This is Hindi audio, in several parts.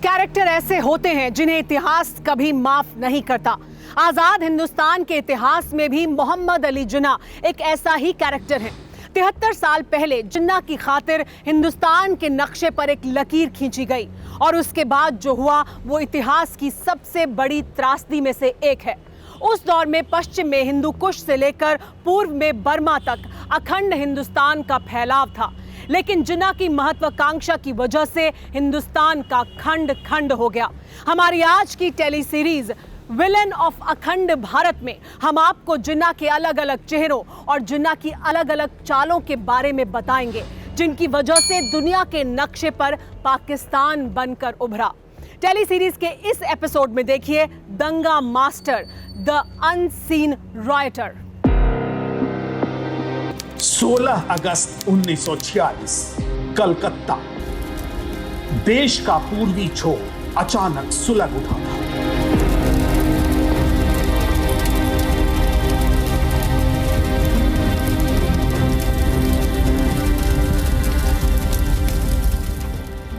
कैरेक्टर ऐसे होते हैं जिन्हें इतिहास कभी माफ नहीं करता। आजाद हिंदुस्तान के इतिहास में भी मोहम्मद अली जिन्ना एक ऐसा ही कैरेक्टर है। 73 साल पहले जिन्ना की खातिर हिंदुस्तान के नक्शे पर एक लकीर खींची गई और उसके बाद जो हुआ वो इतिहास की सबसे बड़ी त्रासदी में से एक है। उस दौर में पश्चिम में हिंदू कुश से लेकर पूर्व में बर्मा तक अखंड हिंदुस्तान का फैलाव था, लेकिन जिन्ना की महत्वाकांक्षा की वजह से हिंदुस्तान का खंड खंड हो गया। हमारी आज की टेली सीरीज विलन ऑफ अखंड भारत में हम आपको जिन्ना के अलग अलग चेहरों और जिन्ना की अलग अलग चालों के बारे में बताएंगे, जिनकी वजह से दुनिया के नक्शे पर पाकिस्तान बनकर उभरा। टेली सीरीज के इस एपिसोड में देखिए दंगा मास्टर, द अनसीन राइटर। 16 अगस्त 1946 कलकत्ता। देश का पूर्वी छोर अचानक सुलग उठा था।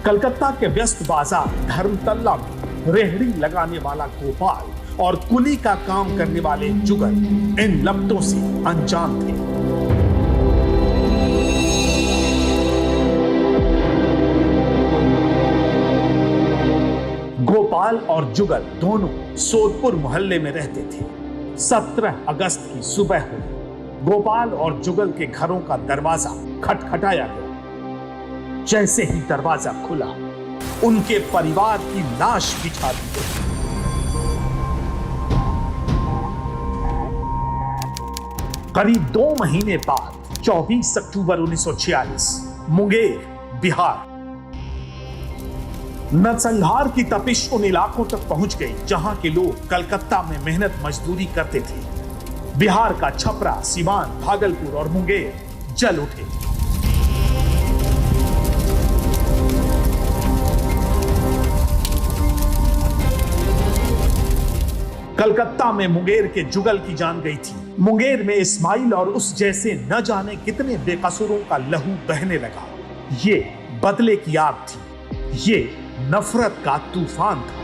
कलकत्ता के व्यस्त बाजार धर्मतल्ला में रेहड़ी लगाने वाला गोपाल और कुली का काम करने वाले जुगल इन लपटों से अनजान थे। गोपाल और जुगल दोनों सोदपुर मोहल्ले में रहते थे। 17 अगस्त की सुबह हुई। गोपाल और जुगल के घरों का दरवाजा खटखटाया गया। जैसे ही दरवाजा खुला, उनके परिवार की लाश बिछा दी गई। करीब 2 महीने बाद 24 अक्टूबर 1946 मुंगेर, बिहार। नरसंहार की तपिश उन इलाकों तक पहुंच गई जहां के लोग कलकत्ता में मेहनत मजदूरी करते थे। बिहार का छपरा, सीवान, भागलपुर और मुंगेर जल उठे। कलकत्ता में मुंगेर के जुगल की जान गई थी। मुंगेर में इस्माइल और उस जैसे न जाने कितने बेकसूरों का लहू बहने लगा। ये बदले की आग थी, ये नफरत का तूफान था।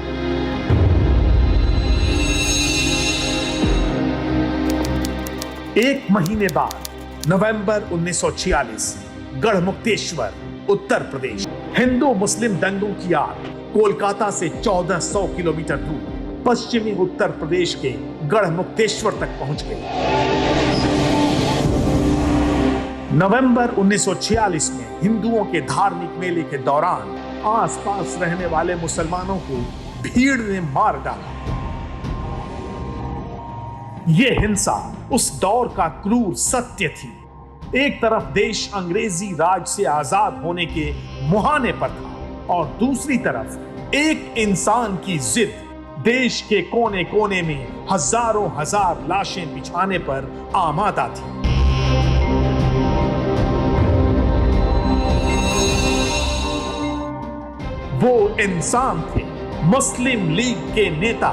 एक महीने बाद नवंबर 1946 गढ़मुक्तेश्वर, उत्तर प्रदेश। हिंदू मुस्लिम दंगों की आग कोलकाता से 1400 किलोमीटर दूर पश्चिमी उत्तर प्रदेश के गढ़मुक्तेश्वर तक पहुंच गई। नवंबर 1946 में हिंदुओं के धार्मिक मेले के दौरान आसपास रहने वाले मुसलमानों को भीड़ ने मार डाला। यह हिंसा उस दौर का क्रूर सत्य थी। एक तरफ देश अंग्रेजी राज से आजाद होने के मुहाने पर था और दूसरी तरफ एक इंसान की जिद देश के कोने कोने में हजारों हजार लाशें बिछाने पर आमादा थी। वो इंसान थे मुस्लिम लीग के नेता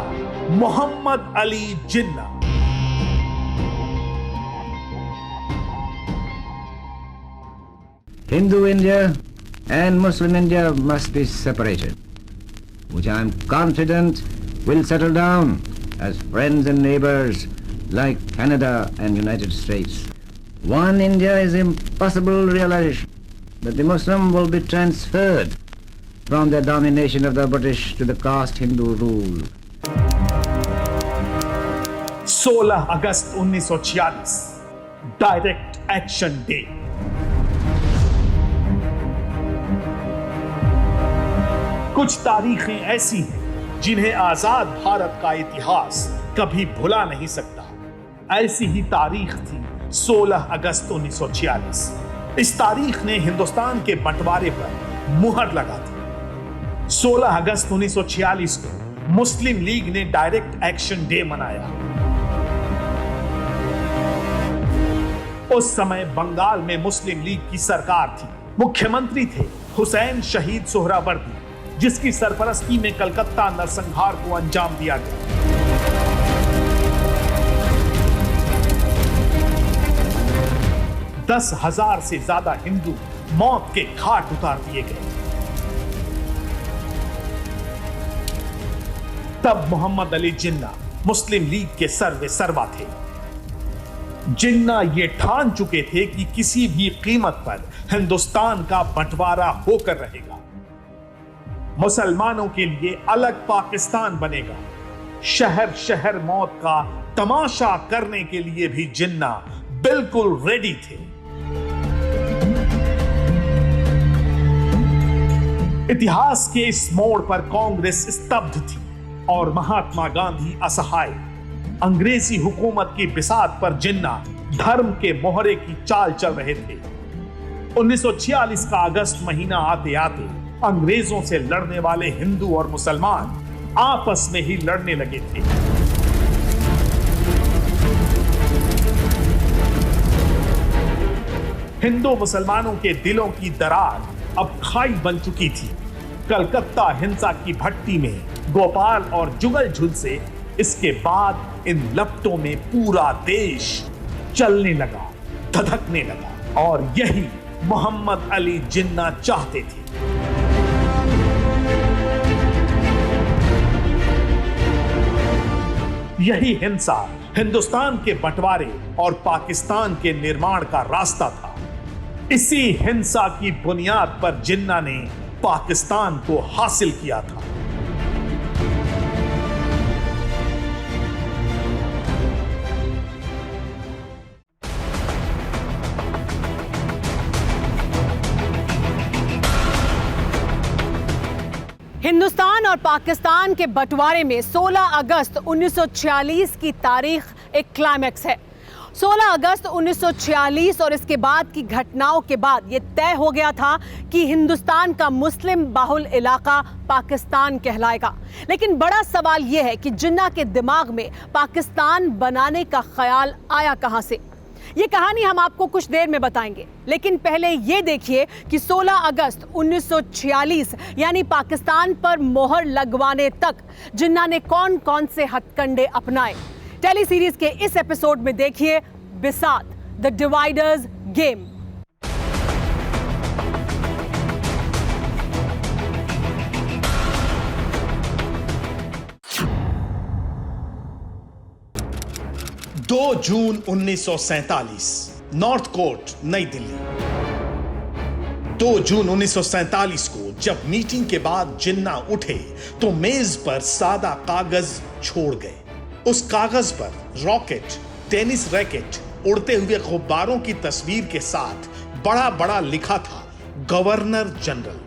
Mohammad Ali Jinnah. Hindu India and Muslim India must be separated, which I am confident will settle down as friends and neighbors like Canada and United States. One India is impossible realization, but the Muslim will be transferred from the domination of the British to the caste Hindu rule. 16 August 1946 direct action day. कुछ तारीखें ऐसी हैं जिन्हें आजाद भारत का इतिहास कभी भुला नहीं सकता। ऐसी ही तारीख थी 16 अगस्त 1946। इस तारीख ने हिंदुस्तान के बंटवारे पर मुहर लगा दी। 16 अगस्त 1946 को मुस्लिम लीग ने डायरेक्ट एक्शन डे मनाया। उस समय बंगाल में मुस्लिम लीग की सरकार थी। मुख्यमंत्री थे हुसैन शहीद सोहरावर्दी, जिसकी सरपरस्ती में कलकत्ता नरसंहार को अंजाम दिया गया। 10,000 से ज्यादा हिंदू मौत के घाट उतार दिए गए। तब मोहम्मद अली जिन्ना मुस्लिम लीग के सर्वे सर्वा थे। जिन्ना ये ठान चुके थे कि किसी भी कीमत पर हिंदुस्तान का बंटवारा होकर रहेगा। मुसलमानों के लिए अलग पाकिस्तान बनेगा। शहर शहर मौत का तमाशा करने के लिए भी जिन्ना बिल्कुल रेडी थे। इतिहास के इस मोड़ पर कांग्रेस स्तब्ध थी और महात्मा गांधी असहाय। अंग्रेजी हुकूमत की बिसात पर जिन्ना धर्म के मोहरे की चाल चल रहे थे। 1946 का अगस्त महीना आते आते अंग्रेजों से लड़ने वाले हिंदू और मुसलमान आपस में ही लड़ने लगे थे। हिंदू मुसलमानों के दिलों की दरार अब खाई बन चुकी थी। कलकत्ता हिंसा की भट्टी में गोपाल और जुगल से इसके बाद इन लपटों में पूरा देश चलने लगा, धधकने लगा, और यही मोहम्मद अली जिन्ना चाहते थे। यही हिंसा हिंदुस्तान के बंटवारे और पाकिस्तान के निर्माण का रास्ता था। इसी हिंसा की बुनियाद पर जिन्ना ने पाकिस्तान को हासिल किया था। हिंदुस्तान और पाकिस्तान के बंटवारे में 16 अगस्त 1946 की तारीख एक क्लाइमैक्स है। 16 अगस्त 1946 और इसके बाद की घटनाओं के बाद यह तय हो गया था कि हिंदुस्तान का मुस्लिम बाहुल इलाका पाकिस्तान कहलाएगा। लेकिन बड़ा सवाल यह है कि जिन्ना के दिमाग में पाकिस्तान बनाने का ख्याल आया कहां से। ये कहानी हम आपको कुछ देर में बताएंगे, लेकिन पहले ये देखिए कि 16 अगस्त 1946 यानी पाकिस्तान पर मोहर लगवाने तक जिन्ना ने कौन कौन से हथकंडे अपनाए। टेली सीरीज के इस एपिसोड में देखिए बिसात, द डिवाइडर्स गेम। दो जून 1947, नॉर्थ कोर्ट, नई दिल्ली। 2 जून 1947 को जब मीटिंग के बाद जिन्ना उठे तो मेज पर सादा कागज छोड़ गए। उस कागज पर रॉकेट, टेनिस रैकेट, उड़ते हुए गुब्बारों की तस्वीर के साथ बड़ा बड़ा लिखा था गवर्नर जनरल।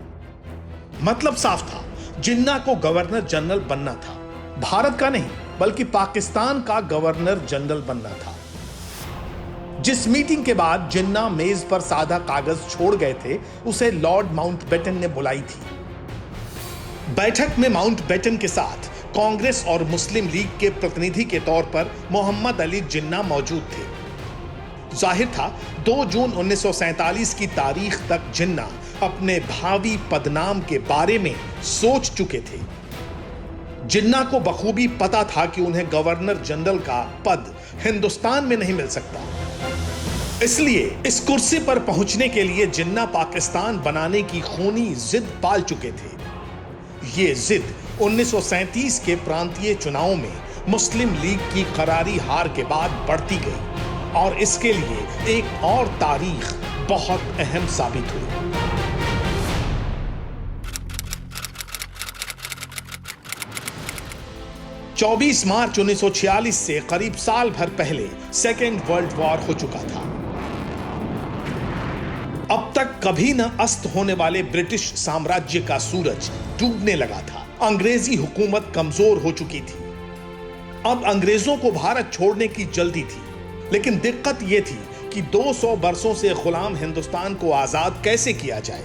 मतलब साफ था, जिन्ना को गवर्नर जनरल बनना था। भारत का नहीं बल्कि पाकिस्तान का गवर्नर जनरल बनना था। जिस मीटिंग के बाद जिन्ना मेज पर सादा कागज छोड़ गए थे उसे लॉर्ड माउंटबेटन ने बुलाई थी। बैठक में माउंटबेटन के साथ कांग्रेस और मुस्लिम लीग के प्रतिनिधि के तौर पर मोहम्मद अली जिन्ना मौजूद थे। जाहिर था 2 जून 1947 की तारीख तक जिन्ना अपने भावी पदनाम के बारे में सोच चुके थे। जिन्ना को बखूबी पता था कि उन्हें गवर्नर जनरल का पद हिंदुस्तान में नहीं मिल सकता। इसलिए इस कुर्सी पर पहुंचने के लिए जिन्ना पाकिस्तान बनाने की खूनी जिद पाल चुके थे। ये जिद 1937 के प्रांतीय चुनावों में मुस्लिम लीग की करारी हार के बाद बढ़ती गई और इसके लिए एक और तारीख बहुत अहम साबित हुई। चौबीस मार्च 1946 से करीब साल भर पहले सेकेंड वर्ल्ड वॉर हो चुका था। अब तक कभी न अस्त होने वाले ब्रिटिश साम्राज्य का सूरज डूबने लगा था। अंग्रेजी हुकूमत कमजोर हो चुकी थी। अब अंग्रेजों को भारत छोड़ने की जल्दी थी, लेकिन दिक्कत यह थी कि 200 बरसों से गुलाम हिंदुस्तान को आजाद कैसे किया जाए,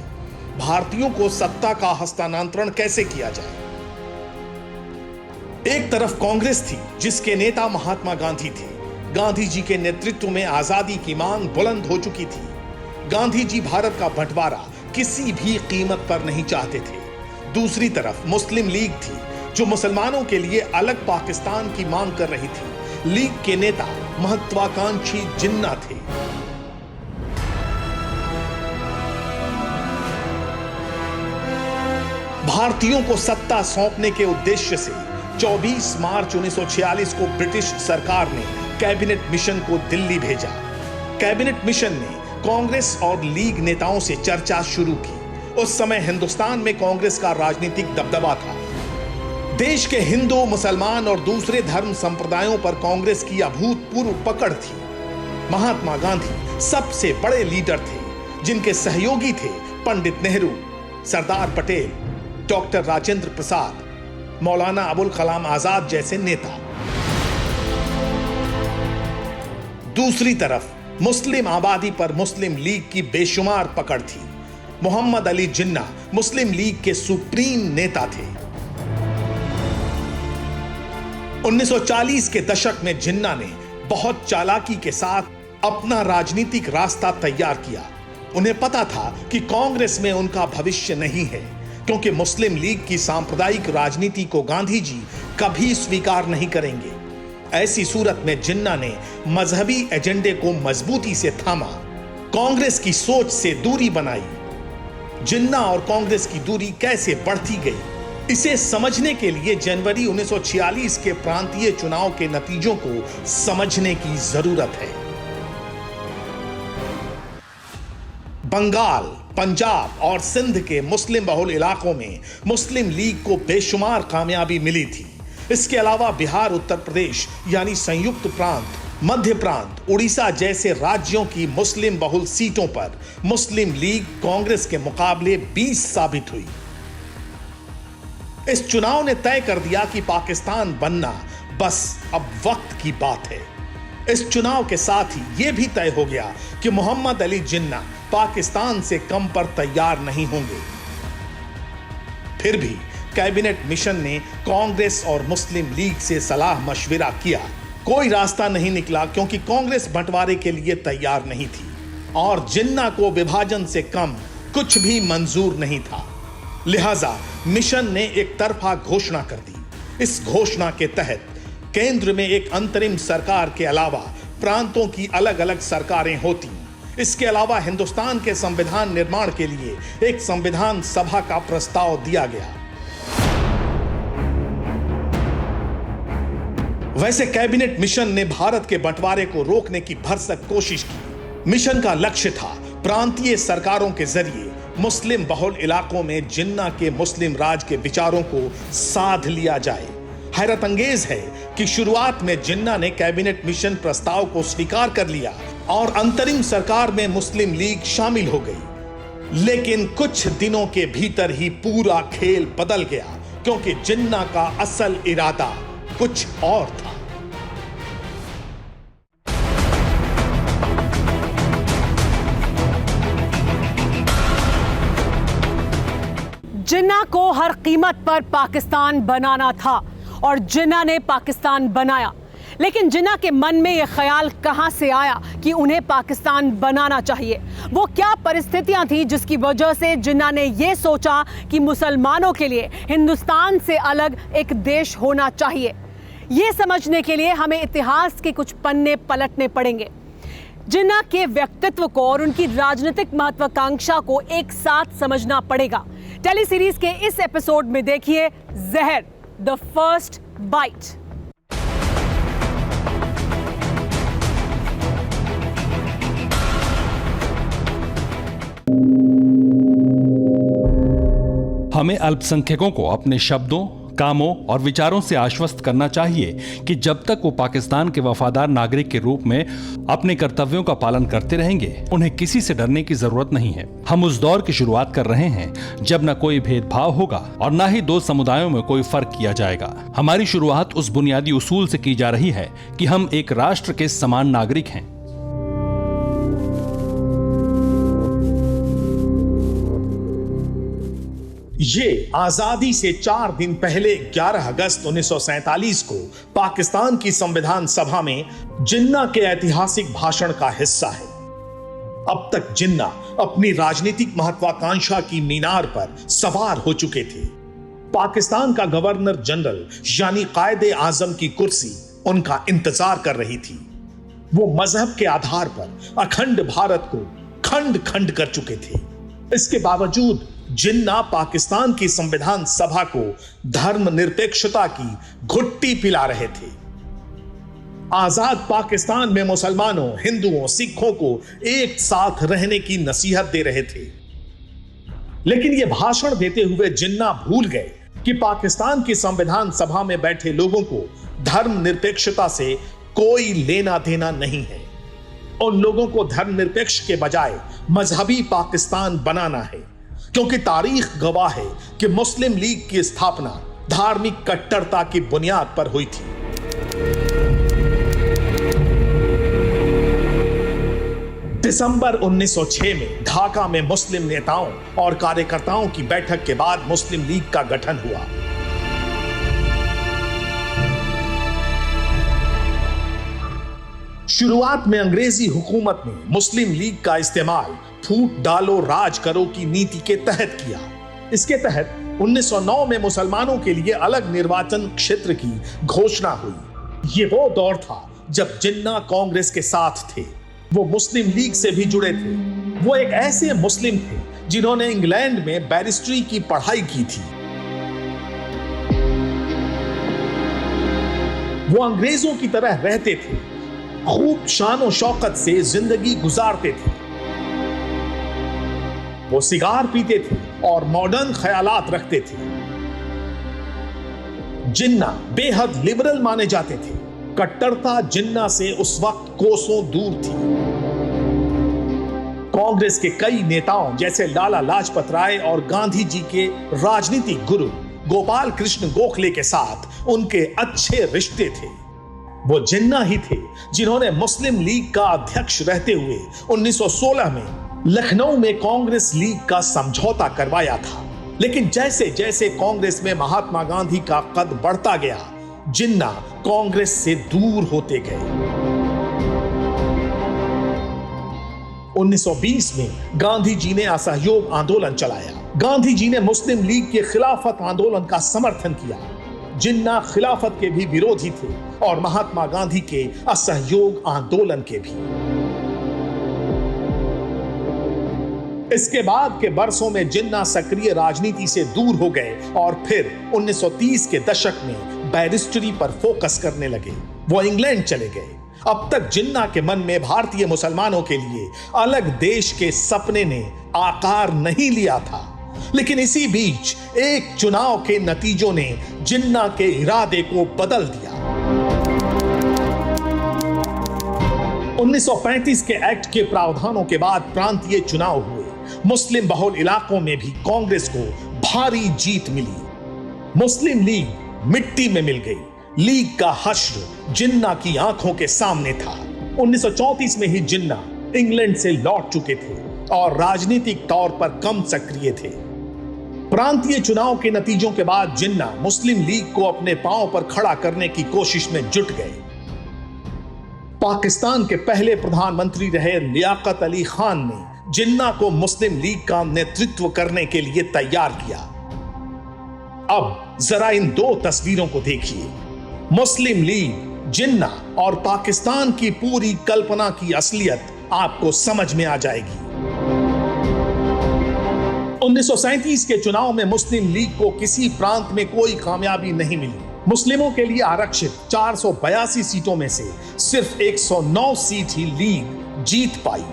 भारतीयों को सत्ता का हस्तांतरण कैसे किया जाए। एक तरफ कांग्रेस थी जिसके नेता महात्मा गांधी थे। गांधी जी के नेतृत्व में आजादी की मांग बुलंद हो चुकी थी। गांधी जी भारत का बंटवारा किसी भी कीमत पर नहीं चाहते थे। दूसरी तरफ मुस्लिम लीग थी जो मुसलमानों के लिए अलग पाकिस्तान की मांग कर रही थी। लीग के नेता महत्वाकांक्षी जिन्ना थे। भारतीयों को सत्ता सौंपने के उद्देश्य से 24 मार्च 1946 को ब्रिटिश सरकार ने कैबिनेट मिशन को दिल्ली भेजा। कैबिनेट मिशन ने कांग्रेस और लीग नेताओं से चर्चा शुरू की। उस समय हिंदुस्तान में कांग्रेस का राजनीतिक दबदबा था। देश के हिंदू, मुसलमान और दूसरे धर्म संप्रदायों पर कांग्रेस की अभूतपूर्व पकड़ थी। महात्मा गांधी सबसे बड़े लीडर थे, जिनके सहयोगी थे पंडित नेहरू, सरदार पटेल, डॉक्टर राजेंद्र प्रसाद, मौलाना अबुल कलाम आजाद जैसे नेता। दूसरी तरफ मुस्लिम आबादी पर मुस्लिम लीग की बेशुमार पकड़ थी। मोहम्मद अली जिन्ना मुस्लिम लीग के सुप्रीम नेता थे। 1940 के दशक में जिन्ना ने बहुत चालाकी के साथ अपना राजनीतिक रास्ता तैयार किया। उन्हें पता था कि कांग्रेस में उनका भविष्य नहीं है, क्योंकि मुस्लिम लीग की सांप्रदायिक राजनीति को गांधी जी कभी स्वीकार नहीं करेंगे। ऐसी सूरत में जिन्ना ने मजहबी एजेंडे को मजबूती से थामा, कांग्रेस की सोच से दूरी बनाई। जिन्ना और कांग्रेस की दूरी कैसे बढ़ती गई, इसे समझने के लिए जनवरी 1946 के प्रांतीय चुनाव के नतीजों को समझने की जरूरत है। बंगाल, पंजाब और सिंध के मुस्लिम बहुल इलाकों में मुस्लिम लीग को बेशुमार कामयाबी मिली थी। इसके अलावा बिहार, उत्तर प्रदेश यानी संयुक्त प्रांत, मध्य प्रांत, उड़ीसा जैसे राज्यों की मुस्लिम बहुल सीटों पर मुस्लिम लीग कांग्रेस के मुकाबले 20 साबित हुई। इस चुनाव ने तय कर दिया कि पाकिस्तान बनना बस अब वक्त की बात है। इस चुनाव के साथ ही यह भी तय हो गया कि मोहम्मद अली जिन्ना पाकिस्तान से कम पर तैयार नहीं होंगे। फिर भी कैबिनेट मिशन ने कांग्रेस और मुस्लिम लीग से सलाह मशविरा किया। कोई रास्ता नहीं निकला, क्योंकि कांग्रेस बंटवारे के लिए तैयार नहीं थी और जिन्ना को विभाजन से कम कुछ भी मंजूर नहीं था। लिहाजा मिशन ने एक तरफा घोषणा कर दी। इस घोषणा के तहत केंद्र में एक अंतरिम सरकार के अलावा प्रांतों की अलग अलग सरकारें होती। इसके अलावा हिंदुस्तान के संविधान निर्माण के लिए एक संविधान सभा का प्रस्ताव दिया गया। वैसे कैबिनेट मिशन ने भारत के बंटवारे को रोकने की भरसक कोशिश की। मिशन का लक्ष्य था प्रांतीय सरकारों के जरिए मुस्लिम बहुल इलाकों में जिन्ना के मुस्लिम राज के विचारों को साध लिया जाए। हैरत अंगेज है कि शुरुआत में जिन्ना ने कैबिनेट मिशन प्रस्ताव को स्वीकार कर लिया और अंतरिम सरकार में मुस्लिम लीग शामिल हो गई। लेकिन कुछ दिनों के भीतर ही पूरा खेल बदल गया, क्योंकि जिन्ना का असल इरादा कुछ और था। जिन्ना को हर कीमत पर पाकिस्तान बनाना था और जिन्ना ने पाकिस्तान बनाया। लेकिन जिन्ना के मन में यह ख्याल कहां से आया कि उन्हें पाकिस्तान बनाना चाहिए? वो क्या परिस्थितियां थी जिसकी वजह से जिन्ना ने यह सोचा कि मुसलमानों के लिए हिंदुस्तान से अलग एक देश होना चाहिए? ये समझने के लिए हमें इतिहास के कुछ पन्ने पलटने पड़ेंगे। जिन्ना के व्यक्तित्व को और उनकी राजनीतिक महत्वाकांक्षा को एक साथ समझना पड़ेगा। टेली सीरीज के इस एपिसोड में देखिए जहर, द फर्स्ट बाइट। हमें अल्पसंख्यकों को अपने शब्दों, कामों और विचारों से आश्वस्त करना चाहिए कि जब तक वो पाकिस्तान के वफादार नागरिक के रूप में अपने कर्तव्यों का पालन करते रहेंगे, उन्हें किसी से डरने की जरूरत नहीं है। हम उस दौर की शुरुआत कर रहे हैं जब न कोई भेदभाव होगा और न ही दो समुदायों में कोई फर्क किया जाएगा। हमारी शुरुआत उस बुनियादी उसूल से की जा रही है कि हम एक राष्ट्र के समान नागरिक हैं। ये आजादी से 4 दिन पहले 11 अगस्त 1947 को पाकिस्तान की संविधान सभा में जिन्ना के ऐतिहासिक भाषण का हिस्सा है। अब तक जिन्ना अपनी राजनीतिक महत्वाकांक्षा की मीनार पर सवार हो चुके थे। पाकिस्तान का गवर्नर जनरल यानी कायदे आजम की कुर्सी उनका इंतजार कर रही थी। वो मजहब के आधार पर अखंड भारत को खंड खंड कर चुके थे। इसके बावजूद जिन्ना पाकिस्तान की संविधान सभा को धर्मनिरपेक्षता की घुट्टी पिला रहे थे। आजाद पाकिस्तान में मुसलमानों, हिंदुओं, सिखों को एक साथ रहने की नसीहत दे रहे थे। लेकिन यह भाषण देते हुए जिन्ना भूल गए कि पाकिस्तान की संविधान सभा में बैठे लोगों को धर्मनिरपेक्षता से कोई लेना देना नहीं है। उन लोगों को धर्मनिरपेक्ष के बजाय मजहबी पाकिस्तान बनाना है, क्योंकि तारीख गवाह है कि मुस्लिम लीग की स्थापना धार्मिक कट्टरता की बुनियाद पर हुई थी। दिसंबर 1906 में ढाका में मुस्लिम नेताओं और कार्यकर्ताओं की बैठक के बाद मुस्लिम लीग का गठन हुआ। शुरुआत में अंग्रेजी हुकूमत ने मुस्लिम लीग का इस्तेमाल फूट डालो राज करो की नीति के तहत किया। इसके तहत 1909 में मुसलमानों के लिए अलग निर्वाचन क्षेत्र की घोषणा हुई। ये वो दौर था जब जिन्ना कांग्रेस के साथ थे। वो मुस्लिम लीग से भी जुड़े थे। वो एक ऐसे मुस्लिम थे जिन्होंने इंग्लैंड में बैरिस्ट्री की पढ़ाई की थी। वो अंग्रेजों की तरह रहते थे, खूब शान शौकत से जिंदगी गुजारते थे। वो सिगार पीते थे और मॉडर्न ख्यालात रखते थे। जिन्ना बेहद लिबरल माने जाते थे। कट्टरता जिन्ना से उस वक्त कोसों दूर थी। कांग्रेस के कई नेताओं जैसे लाला लाजपत राय और गांधी जी के राजनीतिक गुरु गोपाल कृष्ण गोखले के साथ उनके अच्छे रिश्ते थे। वो जिन्ना ही थे जिन्होंने मुस्लिम लीग का अध्यक्ष रहते हुए 1916 में लखनऊ में कांग्रेस लीग का समझौता करवाया था। लेकिन जैसे जैसे कांग्रेस में महात्मा गांधी का कद बढ़ता गया, जिन्ना कांग्रेस से दूर होते गए। 1920 में गांधी जी ने असहयोग आंदोलन चलाया। गांधी जी ने मुस्लिम लीग के खिलाफत आंदोलन का समर्थन किया। जिन्ना खिलाफत के भी विरोधी थे और महात्मा गांधी के असहयोग आंदोलन के भी। इसके बाद के बरसों में जिन्ना सक्रिय राजनीति से दूर हो गए और फिर 1930 के दशक में बैरिस्ट्री पर फोकस करने लगे। वो इंग्लैंड चले गए। अब तक जिन्ना के मन में भारतीय मुसलमानों के लिए अलग देश के सपने ने आकार नहीं लिया था। लेकिन इसी बीच एक चुनाव के नतीजों ने जिन्ना के इरादे को बदल दिया। 1935 के एक्ट के प्रावधानों के बाद प्रांतीय चुनाव हुए। मुस्लिम बहुल इलाकों में भी कांग्रेस को भारी जीत मिली। मुस्लिम लीग मिट्टी में मिल गई। लीग का हश्र जिन्ना की आंखों के सामने था। 1934 में ही जिन्ना इंग्लैंड से लौट चुके थे और राजनीतिक तौर पर कम सक्रिय थे। प्रांतीय चुनाव के नतीजों के बाद जिन्ना मुस्लिम लीग को अपने पांव पर खड़ा करने की कोशिश में जुट गए। पाकिस्तान के पहले प्रधानमंत्री रहे लियाकत अली खान ने जिन्ना को मुस्लिम लीग का नेतृत्व करने के लिए तैयार किया। अब जरा इन दो तस्वीरों को देखिए। मुस्लिम लीग, जिन्ना और पाकिस्तान की पूरी कल्पना की असलियत आपको समझ में आ जाएगी। 1937 के चुनाव में मुस्लिम लीग को किसी प्रांत में कोई कामयाबी नहीं मिली। मुस्लिमों के लिए आरक्षित 482 सीटों में से सिर्फ 109 सीट ही लीग जीत पाई।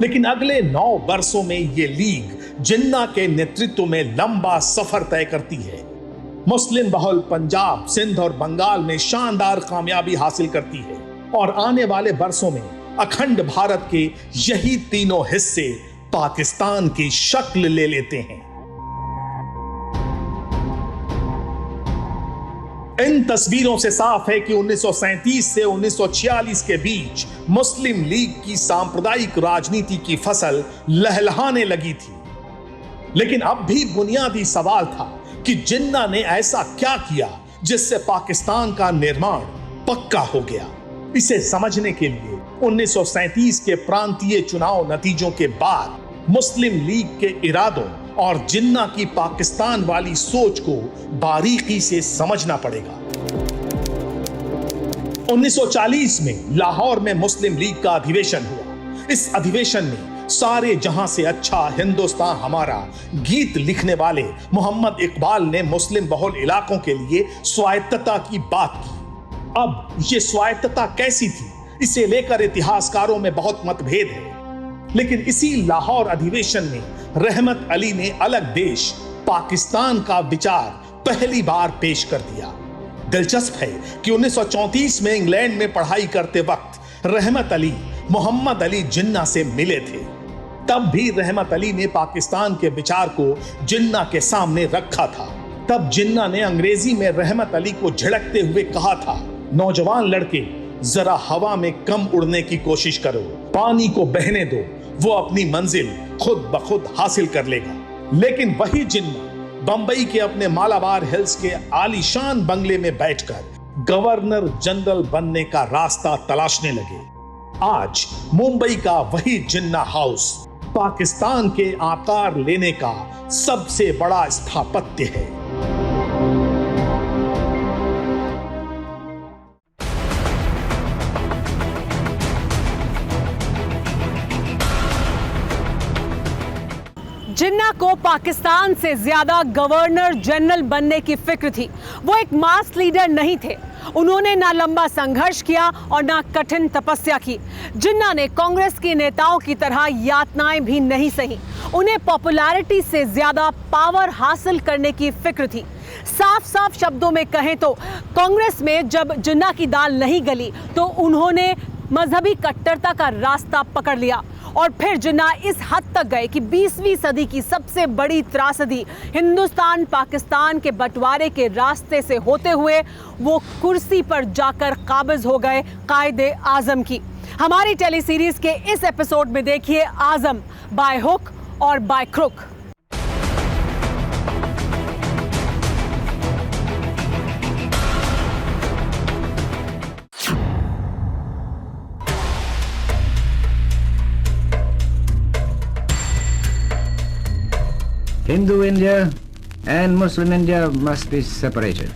लेकिन अगले 9 वर्षों में यह लीग जिन्ना के नेतृत्व में लंबा सफर तय करती है। मुस्लिम बहुल पंजाब, सिंध और बंगाल में शानदार कामयाबी हासिल करती है और आने वाले वर्षों में अखंड भारत के यही तीनों हिस्से पाकिस्तान की शक्ल ले लेते हैं। इन तस्वीरों से साफ है कि 1937 से 1946 के बीच मुस्लिम लीग की सांप्रदायिक राजनीति की फसल लहलहाने लगी थी। लेकिन अब भी बुनियादी सवाल था कि जिन्ना ने ऐसा क्या किया जिससे पाकिस्तान का निर्माण पक्का हो गया। इसे समझने के लिए 1937 के प्रांतीय चुनाव नतीजों के बाद मुस्लिम लीग के इरादों और जिन्ना की पाकिस्तान वाली सोच को बारीकी से समझना पड़ेगा। 1940 में लाहौर में मुस्लिम लीग का अधिवेशन हुआ। इस अधिवेशन में सारे जहां से अच्छा हिंदुस्तान हमारा गीत लिखने वाले मोहम्मद इकबाल ने मुस्लिम बहुल इलाकों के लिए स्वायत्तता की बात की। अब ये स्वायत्तता कैसी थी, इसे लेकर इतिहासकारों में बहुत मतभेद है। लेकिन इसी लाहौर अधिवेशन में रहमत अली ने अलग देश पाकिस्तान का विचार पहली बार पेश कर दिया। दिलचस्प है कि 1934 में इंग्लैंड में पढ़ाई करते वक्त रहमत अली मोहम्मद अली जिन्ना से मिले थे। तब भी रहमत अली ने पाकिस्तान के विचार को जिन्ना के सामने रखा था। तब जिन्ना ने अंग्रेजी में रहमत अली को झिड़कते हुए कहा था, नौजवान लड़के, जरा हवा में कम उड़ने की कोशिश करो, पानी को बहने दो, वो अपनी मंजिल खुद ब खुद हासिल कर लेगा। लेकिन वही जिन्ना बंबई के अपने मालाबार हिल्स के आलीशान बंगले में बैठकर गवर्नर जनरल बनने का रास्ता तलाशने लगे। आज मुंबई का वही जिन्ना हाउस पाकिस्तान के आकार लेने का सबसे बड़ा स्थापत्य है। जिन्ना को पाकिस्तान से ज्यादा गवर्नर जनरल बनने की फिक्र थी। वो एक मास लीडर नहीं थे। उन्होंने ना लंबा संघर्ष किया और ना कठिन तपस्या की। जिन्ना ने कांग्रेस के नेताओं की तरह यातनाएं भी नहीं सही। उन्हें पॉपुलैरिटी से ज्यादा पावर हासिल करने की फिक्र थी। साफ साफ शब्दों में कहें तो कांग्रेस में जब जिन्ना की दाल नहीं गली तो उन्होंने मजहबी कट्टरता का रास्ता पकड़ लिया। और फिर जिन्ना इस हद तक गए कि 20वीं सदी की सबसे बड़ी त्रासदी हिंदुस्तान पाकिस्तान के बंटवारे के रास्ते से होते हुए वो कुर्सी पर जाकर काबिज हो गए कायदे आजम की। हमारी टेली सीरीज के इस एपिसोड में देखिए आजम बाय हुक और by crook. Hindu India and Muslim India must be separated,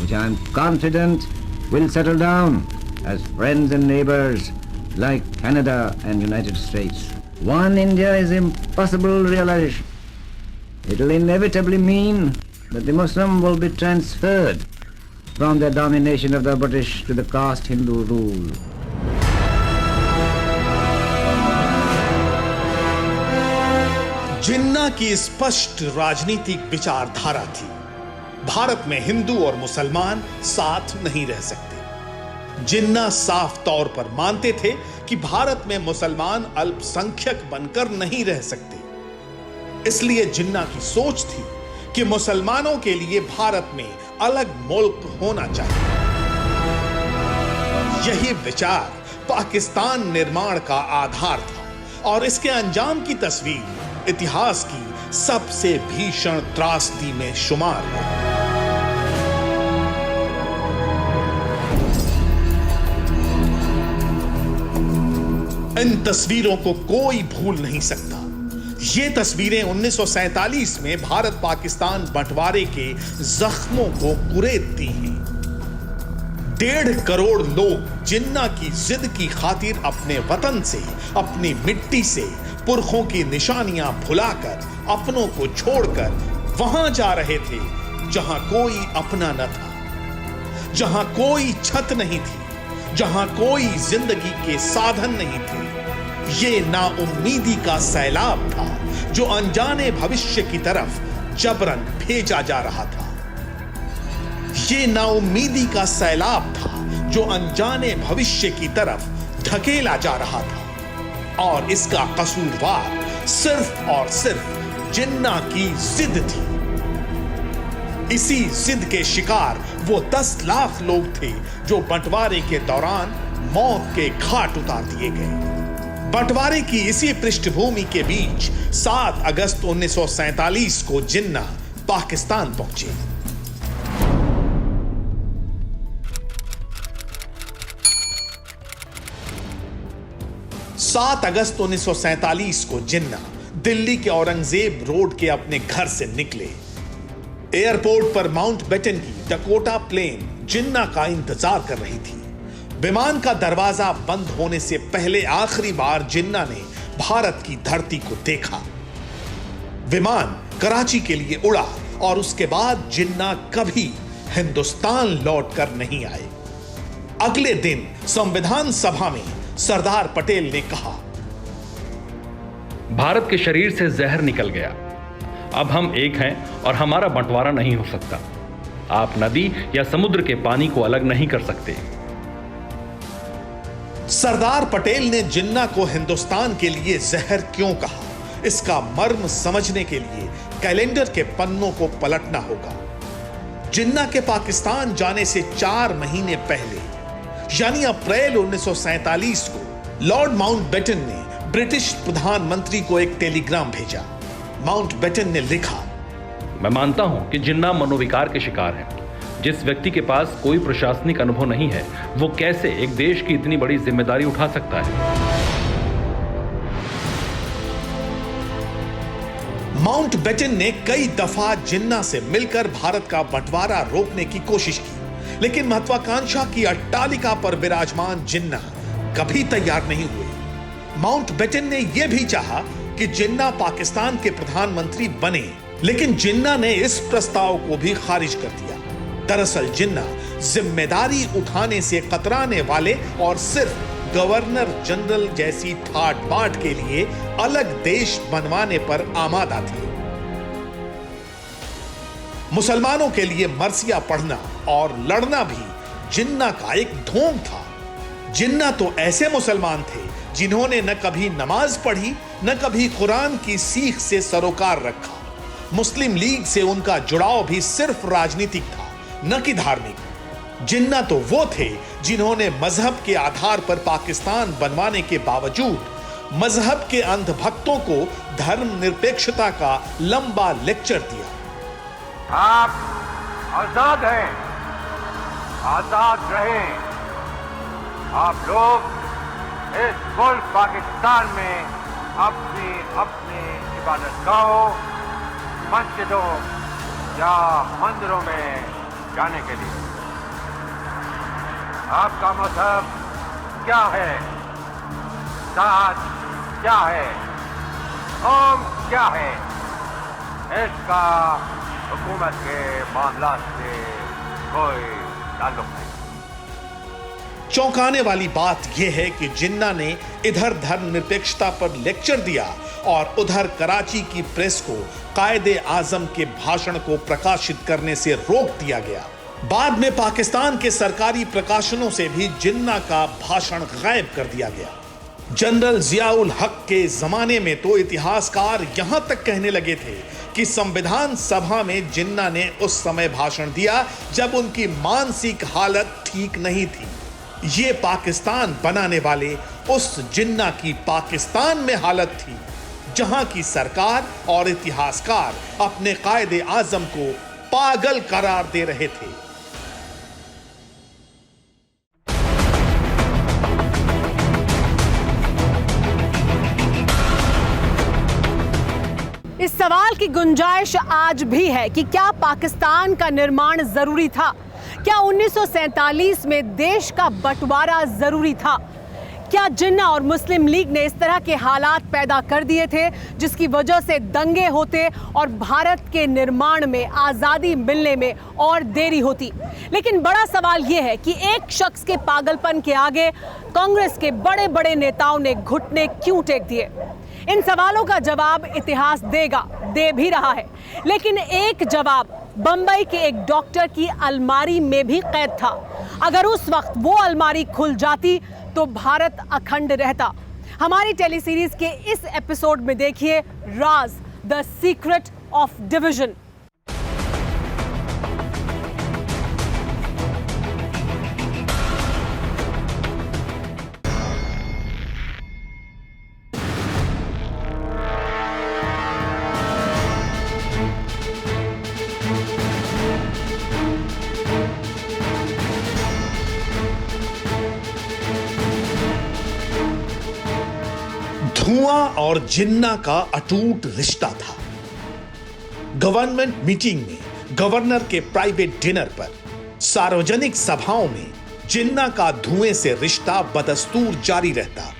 which I am confident will settle down as friends and neighbors like Canada and United States. One India is impossible realization. It will inevitably mean that the Muslim will be transferred from the domination of the British to the caste Hindu rule. जिन्ना की स्पष्ट राजनीतिक विचारधारा थी। भारत में हिंदू और मुसलमान साथ नहीं रह सकते। जिन्ना साफ तौर पर मानते थे कि भारत में मुसलमान अल्पसंख्यक बनकर नहीं रह सकते। इसलिए जिन्ना की सोच थी कि मुसलमानों के लिए भारत में अलग मुल्क होना चाहिए। यही विचार पाकिस्तान निर्माण का आधार था और इसके अंजाम की तस्वीर इतिहास की सबसे भीषण त्रासदी में शुमार है। इन तस्वीरों को कोई भूल नहीं सकता। ये तस्वीरें 1947 में भारत पाकिस्तान बंटवारे के जख्मों को कुरेदती हैं। 1.5 करोड़ लोग जिन्ना की जिद की खातिर अपने वतन से, अपनी मिट्टी से, पुरखों की निशानियां भुलाकर, अपनों को छोड़कर वहां जा रहे थे जहां कोई अपना न था, जहां कोई छत नहीं थी, जहां कोई जिंदगी के साधन नहीं थे। ये नाउम्मीदी का सैलाब था जो अनजाने भविष्य की तरफ जबरन भेजा जा रहा था। ये नाउम्मीदी का सैलाब था जो अनजाने भविष्य की तरफ धकेला जा रहा था और इसका कसूरवार सिर्फ और सिर्फ जिन्ना की जिद थी। इसी जिद के शिकार वो 10 लाख लोग थे जो बंटवारे के दौरान मौत के घाट उतार दिए गए। बंटवारे की इसी पृष्ठभूमि के बीच 7 अगस्त 1947 को जिन्ना पाकिस्तान पहुंचे। 7 अगस्त 1947 को जिन्ना दिल्ली के औरंगजेब रोड के अपने घर से निकले। एयरपोर्ट पर माउंटबेटन की डकोटा प्लेन जिन्ना का इंतजार कर रही थी। विमान का दरवाजा बंद होने से पहले आखिरी बार जिन्ना ने भारत की धरती को देखा। विमान कराची के लिए उड़ा और उसके बाद जिन्ना कभी हिंदुस्तान लौटकर नहीं आए। अगले दिन संविधान सभा में सरदार पटेल ने कहा, भारत के शरीर से जहर निकल गया। अब हम एक हैं और हमारा बंटवारा नहीं हो सकता। आप नदी या समुद्र के पानी को अलग नहीं कर सकते। सरदार पटेल ने जिन्ना को हिंदुस्तान के लिए जहर क्यों कहा, इसका मर्म समझने के लिए कैलेंडर के पन्नों को पलटना होगा। जिन्ना के पाकिस्तान जाने से 4 महीने पहले यानी अप्रैल 1947 को लॉर्ड माउंटबेटन ने ब्रिटिश प्रधानमंत्री को एक टेलीग्राम भेजा। माउंटबेटन ने लिखा, मैं मानता हूं कि जिन्ना मनोविकार के शिकार हैं। जिस व्यक्ति के पास कोई प्रशासनिक अनुभव नहीं है, वो कैसे एक देश की इतनी बड़ी जिम्मेदारी उठा सकता है। माउंटबेटन ने कई दफा जिन्ना से मिलकर भारत का बंटवारा रोकने की कोशिश की, लेकिन महत्वाकांक्षा की अट्टालिका पर विराजमान जिन्ना कभी तैयार नहीं हुए। माउंटबेटन ने यह भी चाहा कि जिन्ना पाकिस्तान के प्रधानमंत्री बने, लेकिन जिन्ना ने इस प्रस्ताव को भी खारिज कर दिया। दरअसल जिन्ना जिम्मेदारी उठाने से कतराने वाले और सिर्फ गवर्नर जनरल जैसी ठाट बाट के लिए अलग देश बनवाने पर आमादा थे। मुसलमानों के लिए मरसिया पढ़ना और लड़ना भी जिन्ना का एक ढोंग था। जिन्ना तो ऐसे मुसलमान थे जिन्होंने न कभी नमाज पढ़ी, न कभी कुरान की सीख से सरोकार रखा। मुस्लिम लीग से उनका जुड़ाव भी सिर्फ राजनीतिक था, न कि धार्मिक। जिन्ना तो वो थे जिन्होंने मजहब के आधार पर पाकिस्तान बनवाने के बावजूद मजहब के अंधभक्तों को धर्मनिरपेक्षता का लंबा लेक्चर दिया। आप आजाद हैं, आजाद रहें। आप लोग इस मुल्क पाकिस्तान में अपनी अपनी इबादतगाहों, मस्जिदों या मंदिरों में जाने के लिए। आपका मजहब क्या है, जात क्या है, कौम क्या है, इसका हुकूमत के मामलात से कोई ताल्लुक नहीं। चौंकाने वाली बात यह है कि जिन्ना ने इधर धर्मनिरपेक्षता पर लेक्चर दिया और उधर कराची की प्रेस को कायदे आजम के भाषण को प्रकाशित करने से रोक दिया गया। बाद में पाकिस्तान के सरकारी प्रकाशनों से भी जिन्ना का भाषण गायब कर दिया गया। जनरल जियाउल हक के जमाने में तो इतिहासकार यहां तक कहने लगे थे कि संविधान सभा में जिन्ना ने उस समय भाषण दिया जब उनकी मानसिक हालत ठीक नहीं थी। ये पाकिस्तान बनाने वाले उस जिन्ना की पाकिस्तान में हालत थी जहां की सरकार और इतिहासकार अपने कायदे आजम को पागल करार दे रहे थे। इस सवाल की गुंजाइश आज भी है कि क्या पाकिस्तान का निर्माण जरूरी था? क्या 1947 में देश का बंटवारा जरूरी था? क्या जिन्ना और मुस्लिम लीग ने इस तरह के हालात पैदा कर दिए थे जिसकी वजह से दंगे होते और भारत के निर्माण में आज़ादी मिलने में और देरी होती? लेकिन बड़ा सवाल यह है कि एक शख्स के पागलपन के आगे कांग्रेस के बड़े बड़े नेताओं ने घुटने क्यों टेक दिए? इन सवालों का जवाब इतिहास देगा, दे भी रहा है। लेकिन एक जवाब बंबई के एक डॉक्टर की अलमारी में भी कैद था। अगर उस वक्त वो अलमारी खुल जाती तो भारत अखंड रहता। हमारी टेलीसीरीज के इस एपिसोड में देखिए राज, द सीक्रेट ऑफ डिवीजन। धुआं और जिन्ना का अटूट रिश्ता था। गवर्नमेंट मीटिंग में, गवर्नर के प्राइवेट डिनर पर, सार्वजनिक सभाओं में जिन्ना का धुएं से रिश्ता बदस्तूर जारी रहता।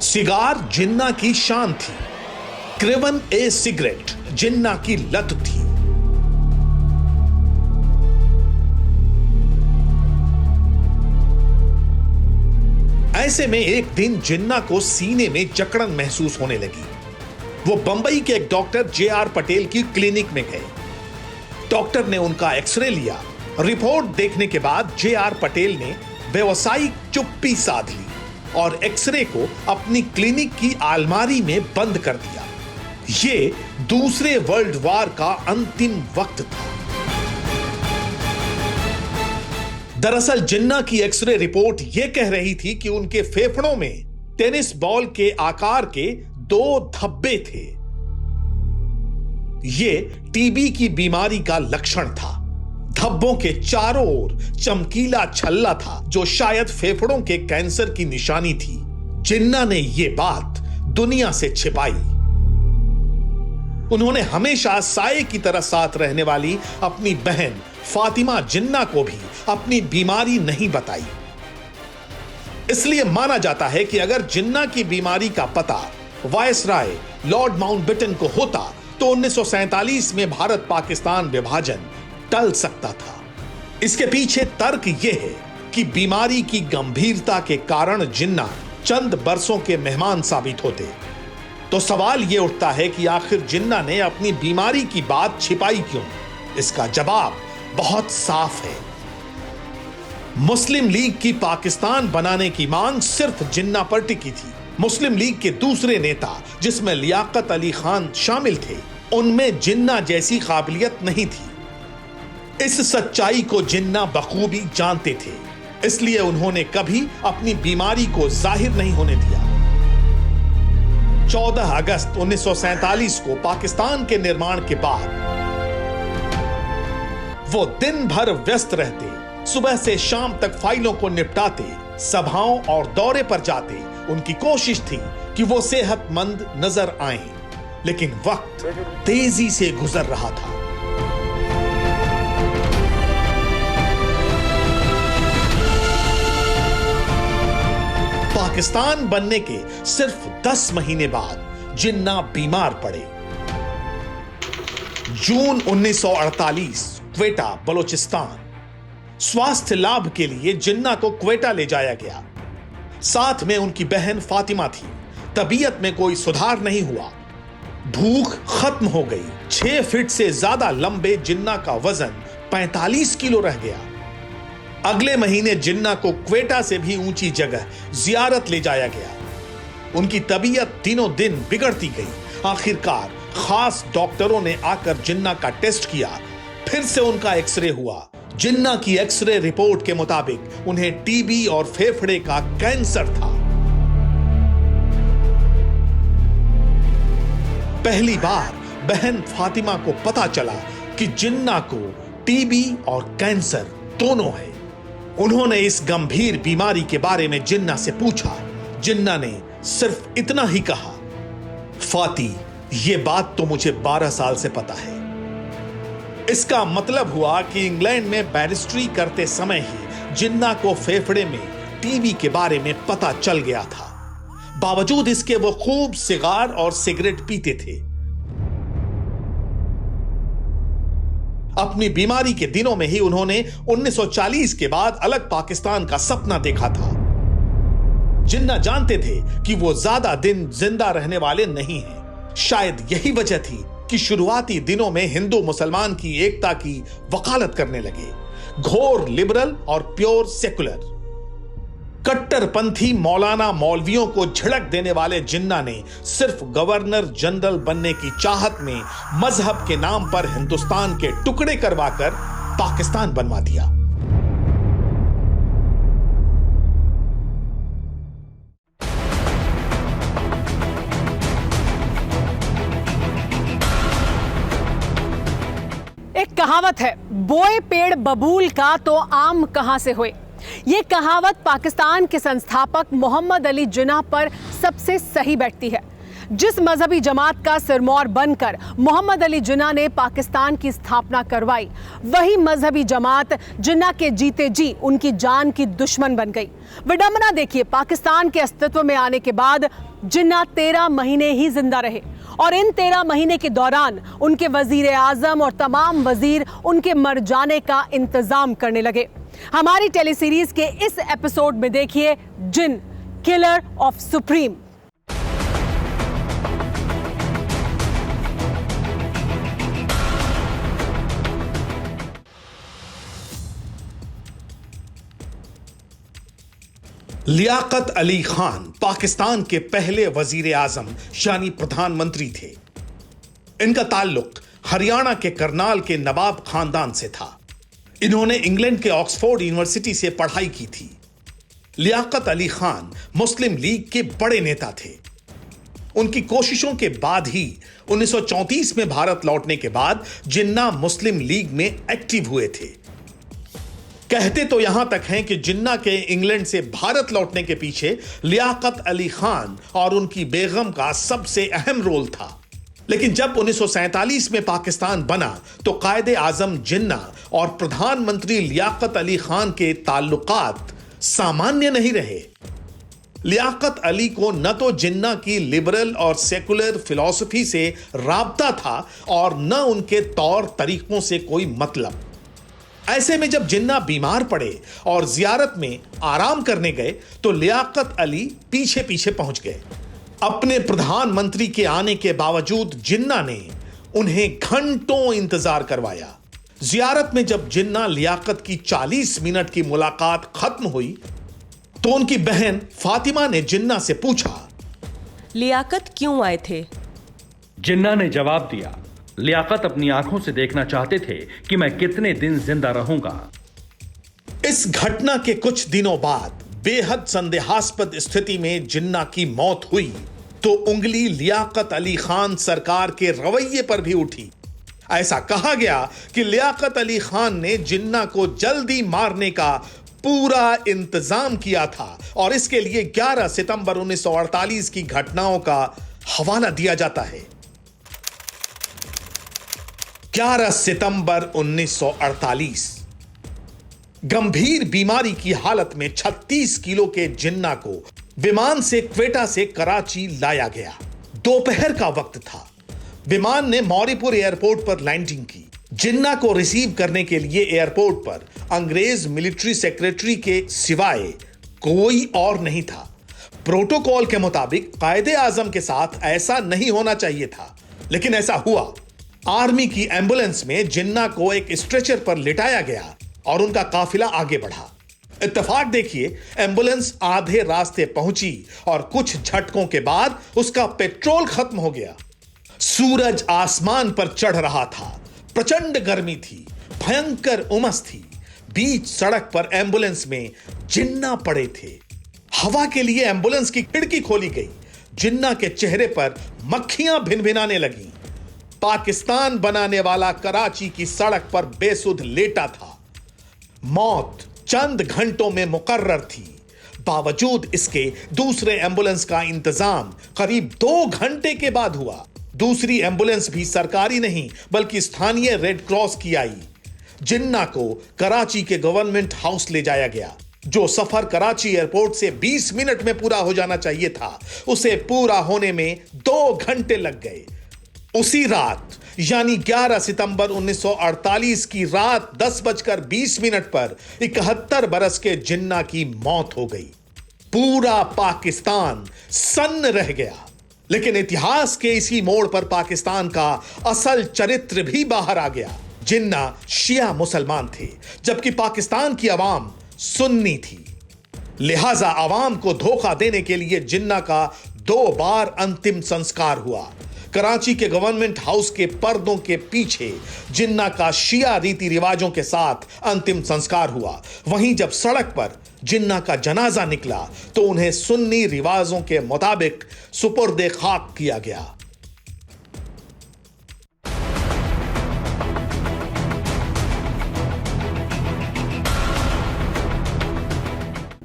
सिगार जिन्ना की शान थी, क्रेवन ए सिगरेट जिन्ना की लत थी। ऐसे में एक दिन जिन्ना को सीने में जकड़न महसूस होने लगी। वो बंबई के एक डॉक्टर जे.आर. पटेल की क्लिनिक में गए। डॉक्टर ने उनका एक्सरे लिया। रिपोर्ट देखने के बाद जे.आर. पटेल ने व्यावसायिक चुप्पी साध ली और एक्सरे को अपनी क्लिनिक की अलमारी में बंद कर दिया। ये दूसरे वर्ल्ड वॉर का अंतिम वक्त था। दरअसल जिन्ना की एक्सरे रिपोर्ट यह कह रही थी कि उनके फेफड़ों में टेनिस बॉल के आकार के 2 धब्बे थे। यह टीबी की बीमारी का लक्षण था। धब्बों के चारों ओर चमकीला छल्ला था जो शायद फेफड़ों के कैंसर की निशानी थी। जिन्ना ने यह बात दुनिया से छिपाई। उन्होंने हमेशा साये की तरह साथ रहने वाली अपनी बहन फातिमा जिन्ना को भी अपनी बीमारी नहीं बताई। इसलिए माना जाता है कि अगर जिन्ना की बीमारी का पता वायसराय लॉर्ड माउंटबेटन को होता तो 1947 में भारत पाकिस्तान विभाजन टल सकता था। इसके पीछे तर्क यह है कि बीमारी की गंभीरता के कारण जिन्ना चंद बरसों के मेहमान साबित होते। तो सवाल यह उठता है कि आखिर जिन्ना ने अपनी बीमारी की बात छिपाई क्यों? इसका जवाब बहुत साफ है। मुस्लिम लीग की पाकिस्तान बनाने की मांग सिर्फ जिन्ना पर टिकी थी। मुस्लिम लीग के दूसरे नेता जिसमें लियाकत अली खान शामिल थे, उनमें जिन्ना जैसी काबिलियत नहीं थी। इस सच्चाई को जिन्ना बखूबी जानते थे, इसलिए उन्होंने कभी अपनी बीमारी को जाहिर नहीं होने दिया। 14 अगस्त 1947 को पाकिस्तान के निर्माण के बाद वो दिन भर व्यस्त रहते, सुबह से शाम तक फाइलों को निपटाते, सभाओं और दौरे पर जाते। उनकी कोशिश थी कि वो सेहतमंद नजर आएं, लेकिन वक्त तेजी से गुजर रहा था। पाकिस्तान बनने के सिर्फ 10 महीने बाद जिन्ना बीमार पड़े। जून 1948 क्वेटा बलूचिस्तान। स्वास्थ्य लाभ के लिए जिन्ना को क्वेटा ले जाया गया। साथ में उनकी बहन फातिमा थी। तबीयत में कोई सुधार नहीं हुआ। भूख खत्म हो गई। 6 फीट से ज्यादा लंबे जिन्ना का वजन 45 किलो रह गया। अगले महीने जिन्ना को क्वेटा से भी ऊंची जगह जियारत ले जाया गया। उनकी तबीयत दिनों दिन बिगड़ती गई। आखिरकार खास डॉक्टरों ने आकर जिन्ना का टेस्ट किया। फिर से उनका एक्सरे हुआ। जिन्ना की एक्सरे रिपोर्ट के मुताबिक उन्हें टीबी और फेफड़े का कैंसर था। पहली बार बहन फातिमा को पता चला कि जिन्ना को टीबी और कैंसर दोनों है। उन्होंने इस गंभीर बीमारी के बारे में जिन्ना से पूछा। जिन्ना ने सिर्फ इतना ही कहा, फाती, ये बात तो मुझे 12 साल से पता है। इसका मतलब हुआ कि इंग्लैंड में बैरिस्ट्री करते समय ही जिन्ना को फेफड़े में टीबी के बारे में पता चल गया था। बावजूद इसके वो खूब सिगार और सिगरेट पीते थे। अपनी बीमारी के दिनों में ही उन्होंने 1940 के बाद अलग पाकिस्तान का सपना देखा था। जिन्ना जानते थे कि वो ज्यादा दिन जिंदा रहने वाले नहीं हैं। शायद यही वजह थी कि शुरुआती दिनों में हिंदू मुसलमान की एकता की वकालत करने लगे। घोर लिबरल और प्योर सेकुलर। कट्टरपंथी मौलाना मौलवियों को झिड़क देने वाले जिन्ना ने सिर्फ गवर्नर जनरल बनने की चाहत में मजहब के नाम पर हिंदुस्तान के टुकड़े करवाकर पाकिस्तान बनवा दिया। एक कहावत है, बोए पेड़ बबूल का तो आम कहां से हुए। ये कहावत पाकिस्तान के संस्थापक मोहम्मद अली जिन्ना पर सबसे सही बैठती है। जिस मजहबी जमात का सिरमौर बनकर मोहम्मद अली जिन्ना ने पाकिस्तान की स्थापना करवाई, वही मजहबी जमात जिन्ना के जीते जी उनकी जान की दुश्मन बन गई। विडंबना देखिए, पाकिस्तान के अस्तित्व में आने के बाद जिन्ना 13 महीने ही जिंदा रहे और इन 13 महीने के दौरान उनके वजीर आजम और तमाम वजीर उनके मर जाने का इंतजाम करने लगे। हमारी टेलीसीरीज के इस एपिसोड में देखिए जिन, killer of supreme. Liaquat Ali Khan Pakistan के पहले वजीर आजम यानी प्रधानमंत्री थे। इनका ताल्लुक हरियाणा के करनाल के नवाब खानदान से था। इन्होंने इंग्लैंड के ऑक्सफोर्ड यूनिवर्सिटी से पढ़ाई की थी। लियाकत अली खान मुस्लिम लीग के बड़े नेता थे। उनकी कोशिशों के बाद ही 1934 में भारत लौटने के बाद जिन्ना मुस्लिम लीग में एक्टिव हुए थे। कहते तो यहां तक हैं कि जिन्ना के इंग्लैंड से भारत लौटने के पीछे लियाकत अली खान और उनकी बेगम का सबसे अहम रोल था। लेकिन जब 1947 में पाकिस्तान बना तो कायदे आजम जिन्ना और प्रधानमंत्री लियाकत अली खान के ताल्लुकात सामान्य नहीं रहे। लियाकत अली को न तो जिन्ना की लिबरल और सेकुलर फिलॉसफी से राबता था और न उनके तौर तरीकों से कोई मतलब। ऐसे में जब जिन्ना बीमार पड़े और जियारत में आराम करने गए तो लियाकत अली पीछे पीछे पहुंच गए। अपने प्रधानमंत्री के आने के बावजूद जिन्ना ने उन्हें घंटों इंतजार करवाया। जियारत में जब जिन्ना लियाकत की 40 मिनट की मुलाकात खत्म हुई तो उनकी बहन फातिमा ने जिन्ना से पूछा, लियाकत क्यों आए थे? जिन्ना ने जवाब दिया, लियाकत अपनी आंखों से देखना चाहते थे कि मैं कितने दिन जिंदा रहूंगा। इस घटना के कुछ दिनों बाद बेहद संदेहास्पद स्थिति में जिन्ना की मौत हुई तो उंगली लियाकत अली खान सरकार के रवैये पर भी उठी। ऐसा कहा गया कि लियाकत अली खान ने जिन्ना को जल्दी मारने का पूरा इंतजाम किया था और इसके लिए 11 सितंबर 1948 की घटनाओं का हवाला दिया जाता है। 11 सितंबर 1948 गंभीर बीमारी की हालत में 36 किलो के जिन्ना को विमान से क्वेटा से कराची लाया गया। दोपहर का वक्त था। विमान ने मौरीपुर एयरपोर्ट पर लैंडिंग की। जिन्ना को रिसीव करने के लिए एयरपोर्ट पर अंग्रेज मिलिट्री सेक्रेटरी के सिवाय कोई और नहीं था। प्रोटोकॉल के मुताबिक कायदे आजम के साथ ऐसा नहीं होना चाहिए था, लेकिन ऐसा हुआ। आर्मी की एम्बुलेंस में जिन्ना को एक स्ट्रेचर पर लिटाया गया और उनका काफिला आगे बढ़ा। इत्तेफाक देखिए, एम्बुलेंस आधे रास्ते पहुंची और कुछ झटकों के बाद उसका पेट्रोल खत्म हो गया। सूरज आसमान पर चढ़ रहा था। प्रचंड गर्मी थी, भयंकर उमस थी। बीच सड़क पर एम्बुलेंस में जिन्ना पड़े थे। हवा के लिए एम्बुलेंस की खिड़की खोली गई। जिन्ना के चेहरे पर मक्खियां भिनभिनाने लगीं। पाकिस्तान बनाने वाला कराची की सड़क पर बेसुध लेटा था। मौत चंद घंटों में मुकर्रर थी। बावजूद इसके दूसरे एम्बुलेंस का इंतजाम करीब 2 घंटे के बाद हुआ। दूसरी एम्बुलेंस भी सरकारी नहीं बल्कि स्थानीय रेड क्रॉस की आई। जिन्ना को कराची के गवर्नमेंट हाउस ले जाया गया। जो सफर कराची एयरपोर्ट से 20 मिनट में पूरा हो जाना चाहिए था, उसे पूरा होने में 2 घंटे लग गए। उसी रात यानी 11 सितंबर 1948 की रात 10:20 पर 71 बरस के जिन्ना की मौत हो गई। पूरा पाकिस्तान सन्न रह गया। लेकिन इतिहास के इसी मोड़ पर पाकिस्तान का असल चरित्र भी बाहर आ गया। जिन्ना शिया मुसलमान थे, जबकि पाकिस्तान की आवाम सुन्नी थी। लिहाजा आवाम को धोखा देने के लिए जिन्ना का 2 बार अंतिम संस्कार हुआ। कराची के गवर्नमेंट हाउस के पर्दों के पीछे जिन्ना का शिया रीति रिवाजों के साथ अंतिम संस्कार हुआ। वहीं जब सड़क पर जिन्ना का जनाजा निकला तो उन्हें सुन्नी रिवाजों के मुताबिक सुपुर्दे खाक किया गया।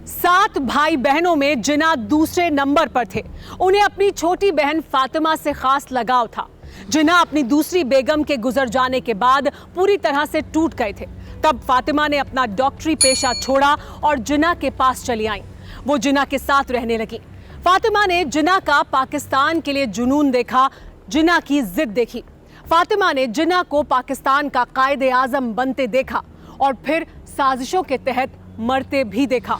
सात भाई बहनों में जिन्ना दूसरे नंबर पर थे। उन्हें अपनी छोटी बहन फातिमा से खास लगाव था। जिन्ना अपनी दूसरी बेगम के गुजर जाने के बाद पूरी तरह से टूट गए थे। तब फातिमा ने अपना डॉक्टरी पेशा छोड़ा और जिन्ना के पास चली आईं। वो जिन्ना के साथ रहने लगी। फातिमा ने जिन्ना का पाकिस्तान के लिए जुनून देखा, जिन्ना की जिद देखी। फातिमा ने जिन्ना को पाकिस्तान का कायदे आजम बनते देखा और फिर साजिशों के तहत मरते भी देखा।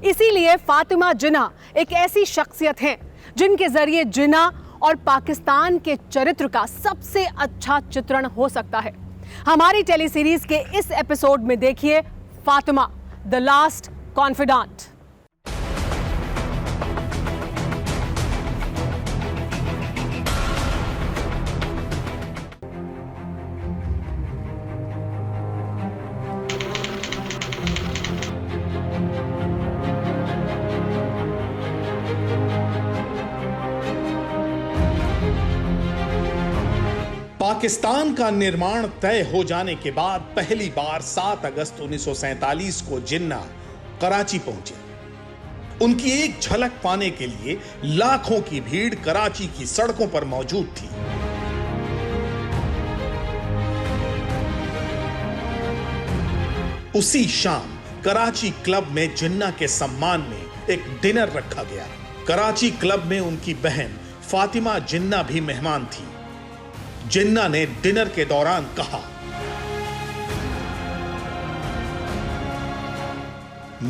इसीलिए फातिमा जिन्ना एक ऐसी शख्सियत हैं जिनके जरिए जिन्ना और पाकिस्तान के चरित्र का सबसे अच्छा चित्रण हो सकता है। हमारी टेलीसीरीज के इस एपिसोड में देखिए Fatima the last confident. Pakistan का निर्माण तय हो जाने के बाद पहली बार 7 अगस्त 1947 को जिन्ना कराची पहुंचे। उनकी एक झलक पाने के लिए लाखों की भीड़ कराची की सड़कों पर मौजूद थी। उसी शाम कराची क्लब में जिन्ना के सम्मान में एक डिनर रखा गया। कराची क्लब में उनकी बहन फातिमा जिन्ना भी मेहमान थी। जिन्ना ने डिनर के दौरान कहा,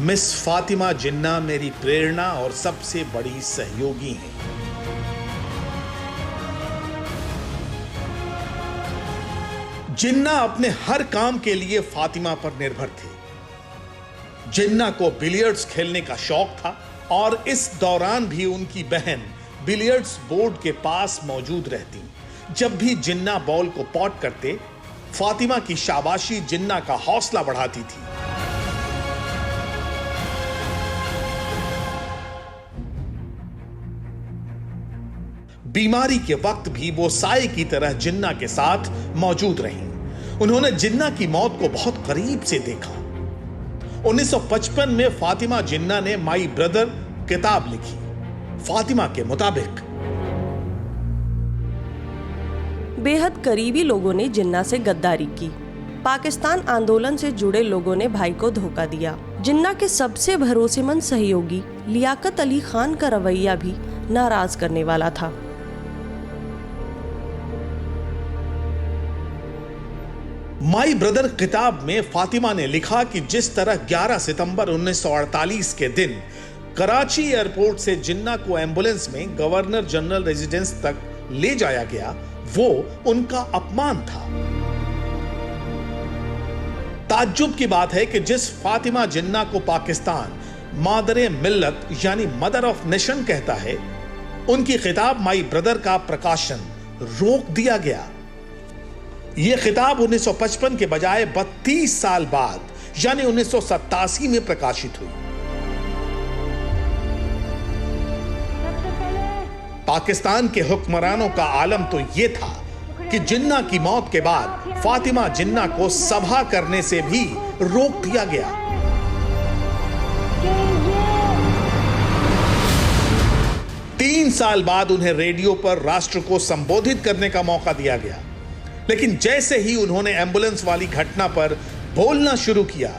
मिस फातिमा जिन्ना मेरी प्रेरणा और सबसे बड़ी सहयोगी हैं। जिन्ना अपने हर काम के लिए फातिमा पर निर्भर थे। जिन्ना को बिलियर्ड्स खेलने का शौक था और इस दौरान भी उनकी बहन बिलियर्ड्स बोर्ड के पास मौजूद रहती। जब भी जिन्ना बॉल को पॉट करते, फातिमा की शाबाशी जिन्ना का हौसला बढ़ाती थी। बीमारी के वक्त भी वो साए की तरह जिन्ना के साथ मौजूद रहीं। उन्होंने जिन्ना की मौत को बहुत करीब से देखा। 1955 में फातिमा जिन्ना ने माई ब्रदर किताब लिखी। फातिमा के मुताबिक बेहद करीबी लोगों ने जिन्ना से गद्दारी की। पाकिस्तान आंदोलन से जुड़े लोगों ने भाई को धोखा दिया। जिन्ना के सबसे भरोसेमंद सहयोगी लियाकत अली खान का रवैया भी नाराज करने वाला था। माई ब्रदर किताब में फातिमा ने लिखा कि जिस तरह 11 सितंबर 1948 के दिन कराची एयरपोर्ट से जिन्ना को एम्बुलेंस में गवर्नर जनरल रेजिडेंस तक ले जाया गया, वो उनका अपमान था। ताज्जुब की बात है कि जिस फातिमा जिन्ना को पाकिस्तान मादरे मिल्लत यानी मदर ऑफ नेशन कहता है, उनकी किताब माई ब्रदर का प्रकाशन रोक दिया गया। यह किताब 1955 के बजाय 32 साल बाद यानी 1987 में प्रकाशित हुई। पाकिस्तान के हुक्मरानों का आलम तो यह था कि जिन्ना की मौत के बाद फातिमा जिन्ना को सभा करने से भी रोक दिया गया। तीन साल बाद उन्हें रेडियो पर राष्ट्र को संबोधित करने का मौका दिया गया, लेकिन जैसे ही उन्होंने एम्बुलेंस वाली घटना पर बोलना शुरू किया,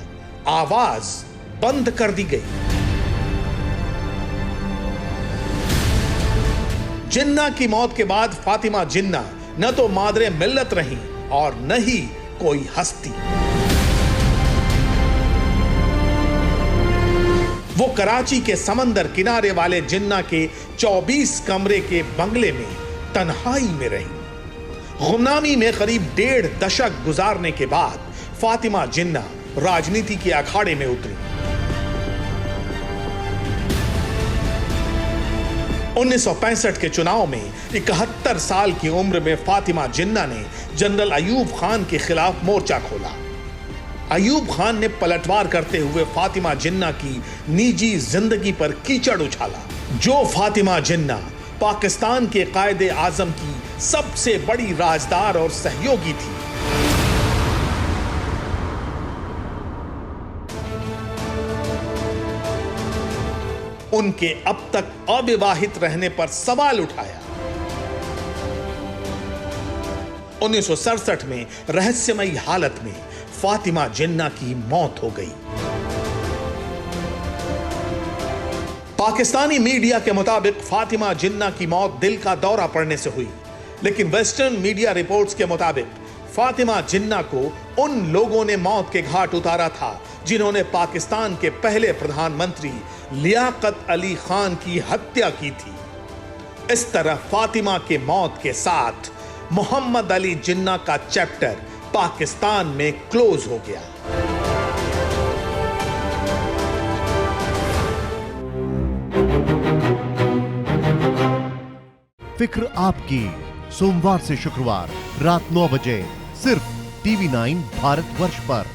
आवाज बंद कर दी गई। जिन्ना की मौत के बाद फातिमा जिन्ना न तो मादरे मिल्लत रही और न ही कोई हस्ती। वो कराची के समंदर किनारे वाले जिन्ना के 24 कमरे के बंगले में तन्हाई में रही। गुमनामी में करीब 1.5 दशक गुजारने के बाद फातिमा जिन्ना राजनीति के अखाड़े में उतरी। 1965 के चुनाव में 71 साल की उम्र में फातिमा जिन्ना ने जनरल अयूब खान के खिलाफ मोर्चा खोला। अयूब खान ने पलटवार करते हुए फातिमा जिन्ना की निजी जिंदगी पर कीचड़ उछाला। जो फातिमा जिन्ना पाकिस्तान के कायदे आजम की सबसे बड़ी राजदार और सहयोगी थी, उनके अब तक अविवाहित रहने पर सवाल उठाया। 1967 में रहस्यमयी हालत में फातिमा जिन्ना की मौत हो गई। पाकिस्तानी मीडिया के मुताबिक फातिमा जिन्ना की मौत दिल का दौरा पड़ने से हुई, लेकिन वेस्टर्न मीडिया रिपोर्ट्स के मुताबिक फातिमा जिन्ना को उन लोगों ने मौत के घाट उतारा था जिन्होंने पाकिस्तान के पहले प्रधानमंत्री लियाकत अली खान की हत्या की थी। इस तरह फातिमा के मौत के साथ मोहम्मद अली जिन्ना का चैप्टर पाकिस्तान में क्लोज हो गया। फिक्र आपकी, सोमवार से शुक्रवार रात 9 बजे सिर्फ TV9 भारतवर्ष पर।